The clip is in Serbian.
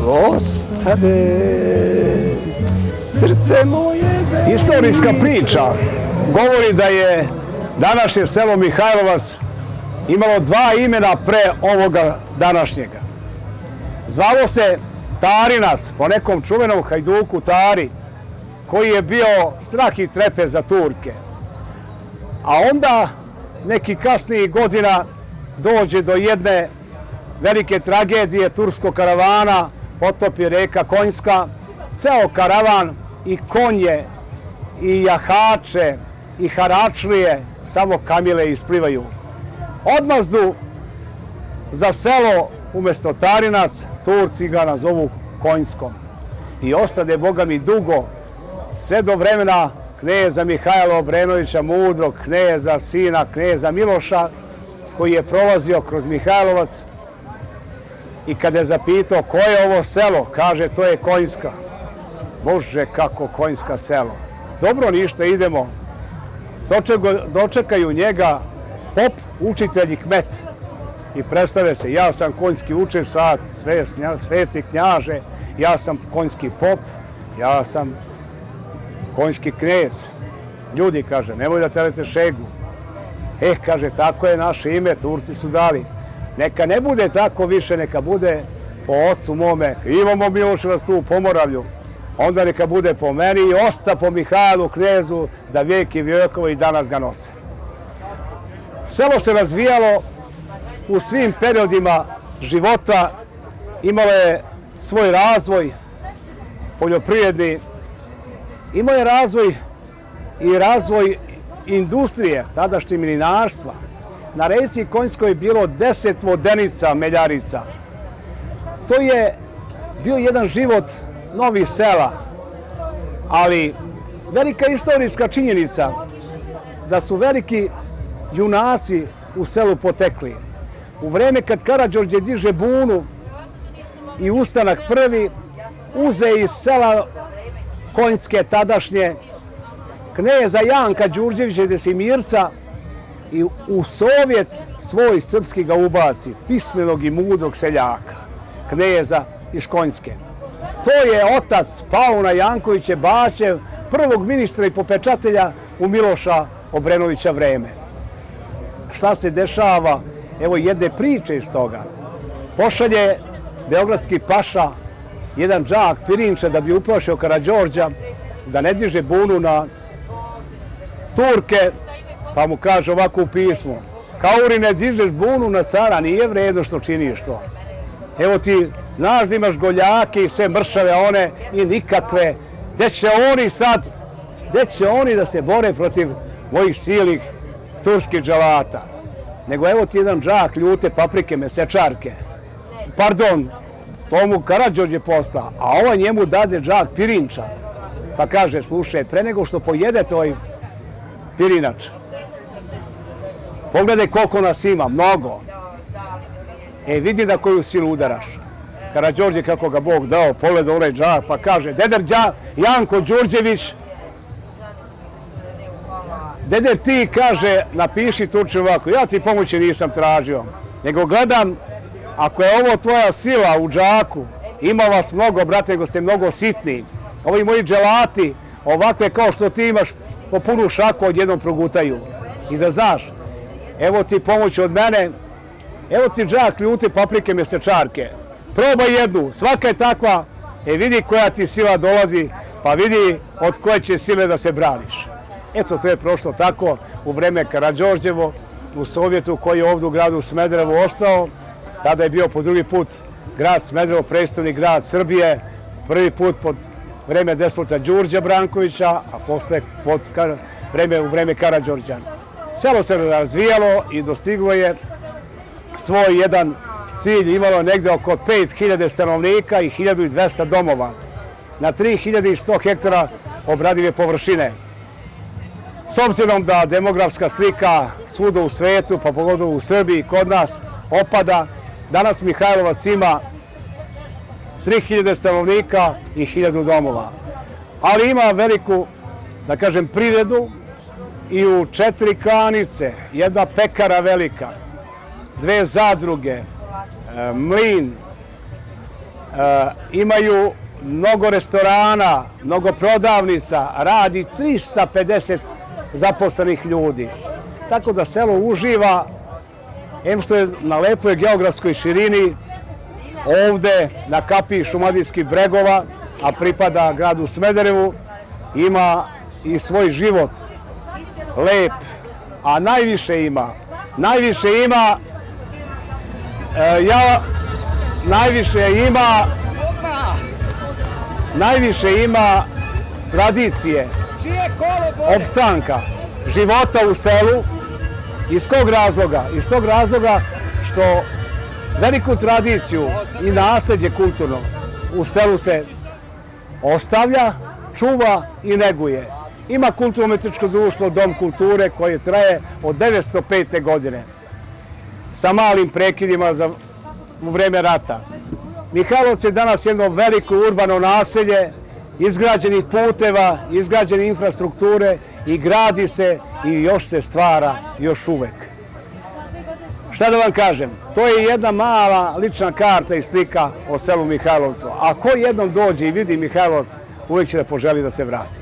ostane srce moje. Istorijska priča govori da je današnje selo Mihajlovac imalo dva imena pre ovoga današnjega. Zvalo se Tarinac, po nekom čuvenom hajduku Tari, koji je bio strah i trepet za Turke. A onda, neki kasnijih godina, dođe do jedne velike tragedije turskog karavana, potopi reka Konjska, ceo karavan i konje, i jahače, i haračlije, samo kamile isplivaju. Odmazdu za selo, umjesto Tarinac, Turci ga nazovu Konjskom. I ostade, Boga mi, dugo, sve do vremena kneza Mihajla Obrenovića Mudrog, kneza sina, kneza Miloša, koji je prolazio kroz Mihajlovac i kada je zapitao ko je ovo selo, kaže to je Konjska. Bože, kako Konjska selo. Dobro, ništa, idemo. Dočekaju njega pop, učitelj i kmet. I predstave se, ja sam konjski učesat, sveti knjaže, ja sam konjski pop, ja sam konjski knez. Ljudi, kaže, nemoj da terete šegu. Kaže, tako je naše ime, Turci su dali. Neka ne bude tako više, neka bude po ocu mome. Imamo Miloševac tu u Pomoravlju. Onda neka bude po meni i osta po Mihajlu knezu za vijek i vijekova i danas ga nose. Selo se razvijalo u svim periodima života, imalo je svoj razvoj poljoprivredni, imao je razvoj industrije, tadašnje milinarstva. Na reci Konjskoj je bilo 10 vodenica, meljarica. To je bio jedan život novih sela, ali velika istorijska činjenica da su veliki junaci u selu potekli. U vreme kad Karađorđe diže bunu i ustanak prvi, uze iz sela Konjske tadašnje kneza Janka Đurđevića Desimirca i u Sovjet svoj srpski ga ubaci, pismenog i mudrog seljaka, kneza iz Konjske. To je otac Pauna Jankovića Bačev, prvog ministra i popečatelja u Miloša Obrenovića vreme. Šta se dešava? Evo jedne priče iz toga. Pošalje beogradski paša jedan džak Pirinča da bi uplašio Karađorđa da ne diže bunu na Turke, pa mu kaže ovako u pismu: Kauri, ne dižeš bunu na cara, nije vredno što činiš to. Evo ti, znaš da imaš goljake i sve mršave one i nikakve. Gde će oni da se bore protiv mojih silih turskih džavata? Nego evo ti jedan džak ljute paprike, mesečarke. Pardon, to mu Karađorđe posta, a ovaj njemu dade džak Pirinča. Pa kaže, slušaj, pre nego što pojede tvoj Pirinač, pogledaj koliko nas ima, mnogo. Vidi na koju silu udaraš. Karađorđe, kako ga Bog dao, pogleda onaj džak, pa kaže, deder Janko Đurđević, deder ti, kaže, napiši Turče ovako, ja ti pomoći nisam tražio, nego gledam, ako je ovo tvoja sila u džaku, ima vas mnogo, brate, nego ste mnogo sitni. Ovi moji dželati, ovakve kao što ti imaš, po punu šaku odjednom progutaju. I da znaš, evo ti pomoć od mene, evo ti džak ljute paprike mesečarke. Probaj jednu, svaka je takva, vidi koja ti sila dolazi, pa vidi od koje će sile da se braniš. Eto, to je prošlo tako u vreme Karađorđevo, u Sovjetu koji je ovdje u gradu Smederevu ostao. Tada je bio po drugi put grad Smederevo, prestolni grad Srbije, prvi put pod vreme despota Đurđa Brankovića, a posle u vreme Karađorđa. Selo se razvijalo i dostiglo je svoj jedan cilj, imalo negde oko 5000 stanovnika i 1200 domova na 3100 hektara obradive površine. S obzirom da demografska slika svuda u svetu, pa pogotovo u Srbiji, kod nas, opada, danas Mihajlovac ima 3000 stanovnika i 1000 domova. Ali ima veliku, da kažem, privredu i u 4 klanice, jedna pekara velika, 2 zadruge, mlin, imaju mnogo restorana, mnogo prodavnica, radi 350 zaposlenih ljudi. Tako da selo uživa, em što je na lepoj geografskoj širini, ovde na kapiji Šumadijskih bregova, a pripada gradu Smederevu, ima i svoj život lep, a najviše ima tradicije, opstanka, života u selu. Iz kog razloga? Iz tog razloga što veliku tradiciju i nasleđe kulturno u selu se ostavlja, čuva i neguje. Ima kulturno-umetničko društvo Dom kulture koje traje od 905. godine sa malim prekidima u vreme rata. Mihajlovac je danas jedno veliko urbano naselje, izgrađenih puteva, izgrađene infrastrukture i gradi se i još se stvara još uvek. Šta da vam kažem, to je jedna mala lična karta i slika o selu Mihajlovcu. A ko jednom dođe i vidi Mihajlovac, uvek će da poželi da se vrati.